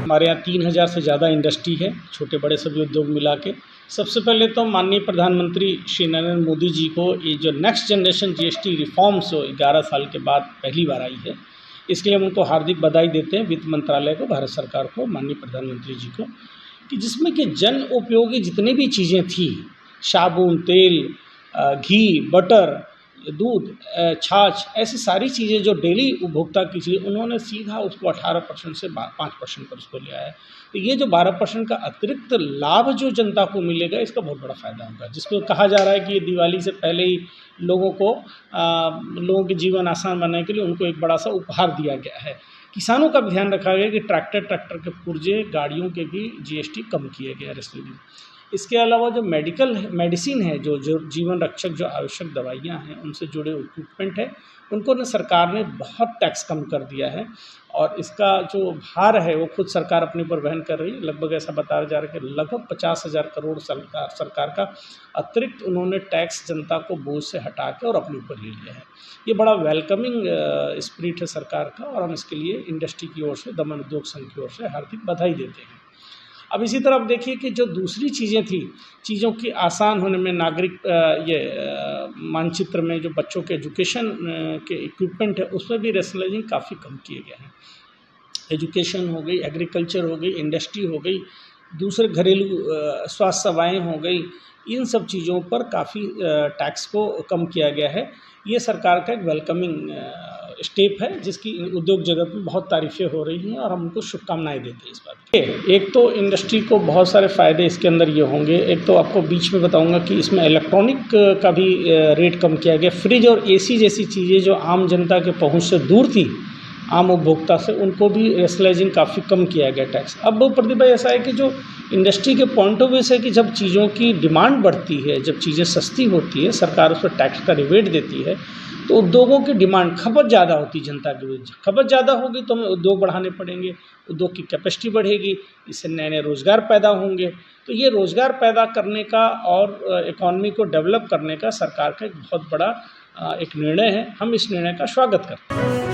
हमारे यहाँ 3000 से ज़्यादा इंडस्ट्री है, छोटे बड़े सभी उद्योग मिला के। सबसे पहले तो माननीय प्रधानमंत्री श्री नरेंद्र मोदी जी को ये जो नेक्स्ट जनरेशन जीएसटी रिफॉर्म्स 11 साल के बाद पहली बार आई है, इसके लिए हम उनको हार्दिक बधाई देते हैं, वित्त मंत्रालय को, भारत सरकार को, माननीय प्रधानमंत्री जी को, कि जिसमें कि जन उपयोगी जितनी भी चीज़ें थी, साबुन, तेल, घी, बटर, दूध, छाछ, ऐसी सारी चीज़ें जो डेली उपभोक्ता की चीज़, उन्होंने सीधा उसको 18% से 5% पर उसको लिया है। तो ये जो 12% का अतिरिक्त लाभ जो जनता को मिलेगा, इसका बहुत बड़ा फ़ायदा होगा, जिसको कहा जा रहा है कि ये दिवाली से पहले ही लोगों के जीवन आसान बनाने के लिए उनको एक बड़ा सा उपहार दिया गया है। किसानों का भी ध्यान रखा गया कि ट्रैक्टर के पुर्जे, गाड़ियों के भी जीएसटी कम किए गए हैं। इसके अलावा जो मेडिसिन है, जो जीवन रक्षक जो आवश्यक दवाइयाँ हैं, उनसे जुड़े इक्विपमेंट है, उनको न सरकार ने बहुत टैक्स कम कर दिया है और इसका जो भार है वो खुद सरकार अपने ऊपर वहन कर रही है। लगभग ऐसा बताया जा रहा है कि लगभग 50,000 करोड़ सरकार का अतिरिक्त उन्होंने टैक्स जनता को बोझ से हटा के और अपने ऊपर ले लिया है। ये बड़ा वेलकमिंग स्पिरिट है सरकार का और हम इसके लिए इंडस्ट्री की ओर से, दमन उद्योग संघ की ओर से हार्दिक बधाई देते हैं। अब इसी तरह आप देखिए कि जो दूसरी चीज़ें थी, चीज़ों की आसान होने में, मानचित्र में जो बच्चों के एजुकेशन के इक्विपमेंट है, उसमें भी रैशनलाइजिंग काफ़ी कम किए गए हैं। एजुकेशन हो गई, एग्रीकल्चर हो गई, इंडस्ट्री हो गई, दूसरे घरेलू स्वास्थ्य सेवाएँ हो गई, इन सब चीज़ों पर काफ़ी टैक्स को कम किया गया है। ये सरकार का एक वेलकमिंग स्टेप है, जिसकी उद्योग जगत में बहुत तारीफ़ें हो रही हैं और हम उनको शुभकामनाएँ देते हैं इस बात की। एक तो इंडस्ट्री को बहुत सारे फ़ायदे इसके अंदर ये होंगे। एक तो आपको बीच में बताऊंगा कि इसमें इलेक्ट्रॉनिक का भी रेट कम किया गया। फ्रिज और एसी जैसी चीज़ें जो आम जनता के पहुंच से दूर थी, आम उपभोक्ता से, उनको भी रैशनलाइजिंग काफ़ी कम किया गया टैक्स। अब प्रदीप भाई, ऐसा है कि जो इंडस्ट्री के पॉइंट ऑफ व्यू से कि जब चीज़ों की डिमांड बढ़ती है, जब चीज़ें सस्ती होती है, सरकार उस पर टैक्स का रिबेट देती है, तो उद्योगों की डिमांड, खपत ज़्यादा होती है जनता के बीच। खपत ज़्यादा होगी तो हमें उद्योग बढ़ाने पड़ेंगे, उद्योग की कैपेसिटी बढ़ेगी, इससे नए नए रोज़गार पैदा होंगे। तो ये रोज़गार पैदा करने का और इकॉनमी को डेवलप करने का सरकार का एक बहुत बड़ा एक निर्णय है। हम इस निर्णय का स्वागत करते हैं।